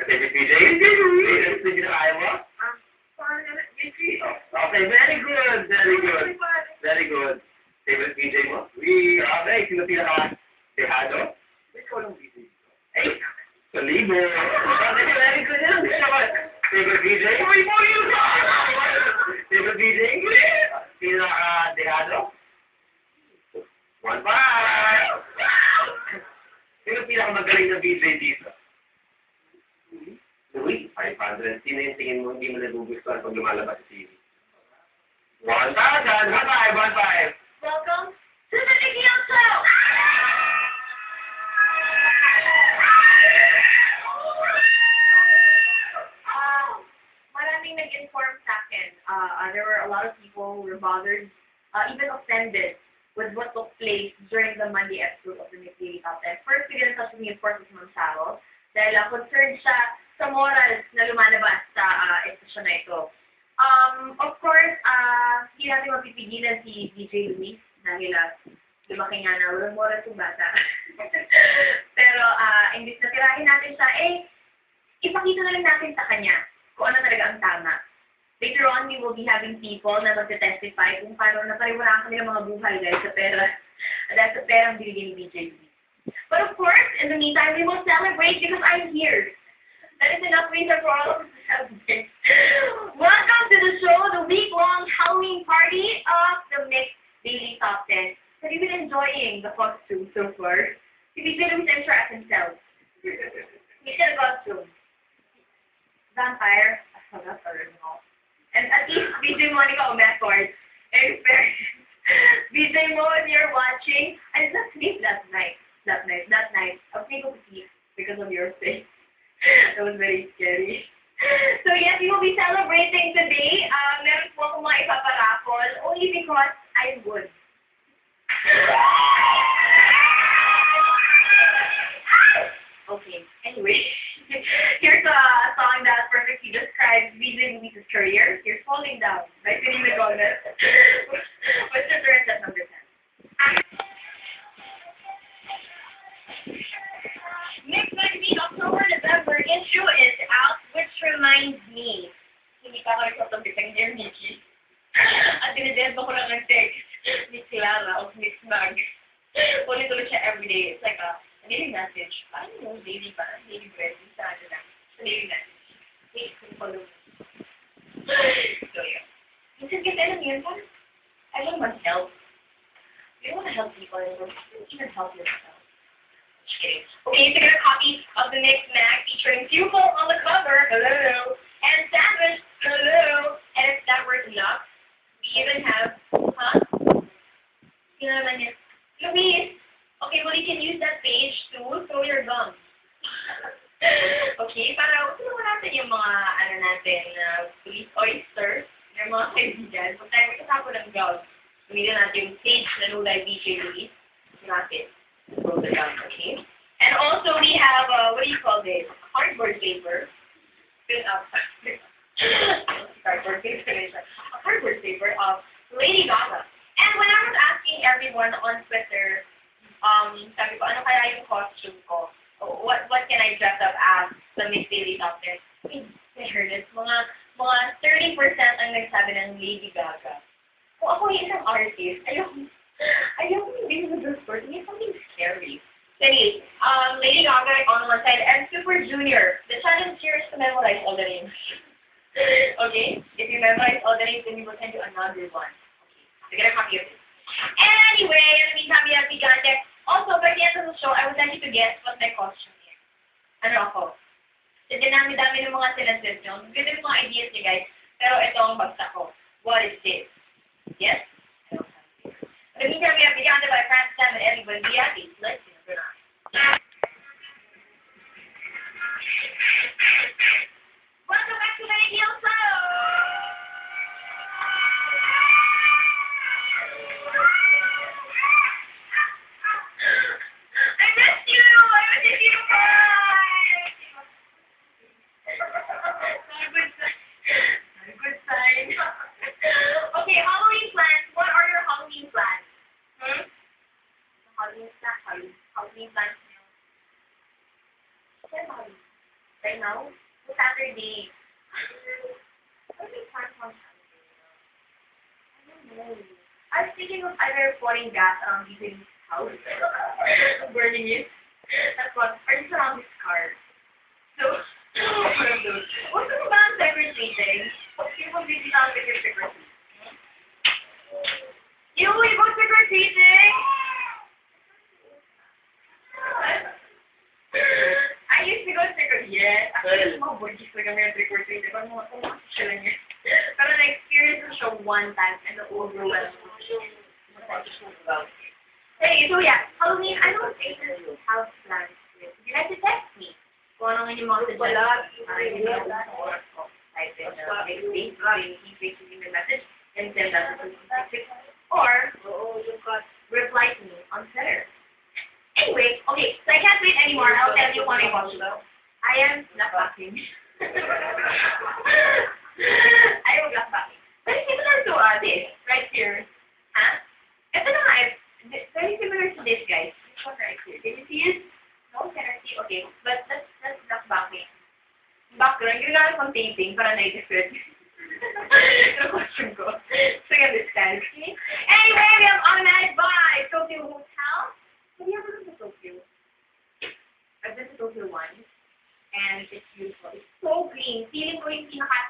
Favorite PJ? Sige na kaya mo? Okay, very good, very good. Very good. Favorite PJ mo? Okay, sino pinaka-dehado? Ikaw lang PJ. Ay, Kalibo. Okay, very good yan. Favorite PJ? Favorite PJ? Pinaka-dehado? 1-5! Sino pinakamagaling na DJ dito? Louis, 500. Sino yung tingin mo hindi mo nagugustuhan pag lumalabas sa TV? 1,000! 1,500! 1,500! Welcome to the Nikki Young Show! Maraming nag-inform sa akin. There were a lot of people who were bothered, even offended, with what took place during the Monday episode of the Nikki Top 10. First, we didn't touch on the importance of Ma'am Saro dahil concerned siya sa morals na lumalabas sa estasyon na ito. Of course, hindi natin mapipigilan si DJ Luis dahil lumaki nga na walang moral yung bata. Pero, imbis na tirahin natin siya, ipakita na lang natin sa kanya kung ano talaga ang tama. Later on, we will be having people na mag-testify kung paano napariwaraan kanilang mga buhay dahil sa pera. Dahil sa perang binigay ni DJ Luis. But of course, in the meantime, we will celebrate because I'm here. That is enough reason for all of us to celebrate. Welcome to the show, the week-long Halloween party of the Mixed Daily Top 10. Have you been enjoying the costume so far? Si DJ Luis, I'm sure as himself. He's got a costume. Vampire. Oh, that's original. And at least, BJ Monica Omeccord. And BJ Mo, if you're watching, I just sleep that night. That night. I was able to sleep because of your face. That was very scary. So yes, we will be celebrating today. Meron po akong mga ipaparapol only because I'm good. Okay, anyway. Here's a song that perfectly describes BJ Luis's career. Here's Falling Down by Selena Gomez. What's the turn at number 10? Next magazine, October, November issue is out, which reminds me, hindi pa ako nagsasabi ng Dear Nikki. At dinidento ko lang ng text ni Clara of Miss Mag. Ulit-ulit siya everyday. It's like a daily message. Paano yung daily ba? Daily bread. Sa daily message. Hey, kung follow me. So, yun. Minsan kasi alam yun, parang I want to help. You don't want to help people. You don't even help yourself. Just kidding. Okay, so get a copy of the Mixed Mag featuring Pupil on the cover. Hello. And Sandwich. Hello. And if that were enough, we even have, Sino naman yun? Luis. Okay, well, you can use that page to throw your gum. Okay, para tulungan natin yung mga, police oysters, yung mga kaibigan. Kung tayo magkasako ng gum, gamitin natin yung page na nulay BJ Luis. Natin. Throw the gum, okay? And also, we have, what do you call this? Cardboard paper. Cardboard paper. A cardboard paper of Lady Gaga. And when I was asking everyone on Twitter, sabi ko, ano kaya yung costume ko? What can I dress up as the Mixed Daily Top 10? In fairness, mga 30% ang nagsabi ng Lady Gaga. Kung ako yung isang artist, ayoko hindi sa the sport. Hindi something scary. So anyway, Lady Gaga on one side, and Super Junior. The challenge here is to memorize all the names. Okay? If you memorize all the names, then we will send you another one. Okay? So get a copy of it. Anyway, in the meantime, we have Gigante. Also, by the end of the show, I would like you to guess what my costume is. Ano ako? So, dinami-dami ng mga silences nyo. Ganda yung mga ideas nyo, guys. Pero ito ang bagsak ko. What is this? Yes? I don't have it. In the meantime, we have Gigante by Francis Sam and Ellie Buendia. Let's see. Welcome back to the Radio Show! right now. So Saturday. What do you plan on Saturday? I don't know. I was thinking of either pouring gas around BJ's house. Burning it. That's what. Or just around his car. So, one of those. What's the ba ang trick-or-treating? Sino kung busy na ang trick-or-treating? You go trick-or-treating? I used to go trick-or-treating. Yes. Actually, mga burgis na kami yung trick-or-treating. Parang mga siya lang yun. Pero na-experience ko siya one time and overwhelmed ko. Hey, so yeah, Halloween, I don't think this is house plans. You like to text me. Kung ano nga yung mga suggestions. Hindi na ako sa type in Facebook, me message, and send that to 266. Or, reply to me on Twitter. Anyway, okay, so I can't wait anymore. I'll tell you what I watched though. I am blackbacking. I am blackbacking. Very similar to this, right here. Huh? Ito na nga, very similar to this, guys. This one right here. Can you see it? No, can I see? Okay, but that's blackbacking. Background, ginagawa kong taping para na-i-different. Yung question ko. So you understand. Okay? Anyway, we have automatic buy. Tokyo Hotel. Have you ever been to Tokyo? I've been to Tokyo once. And it's beautiful. It's so green. Feeling ko yung pinaka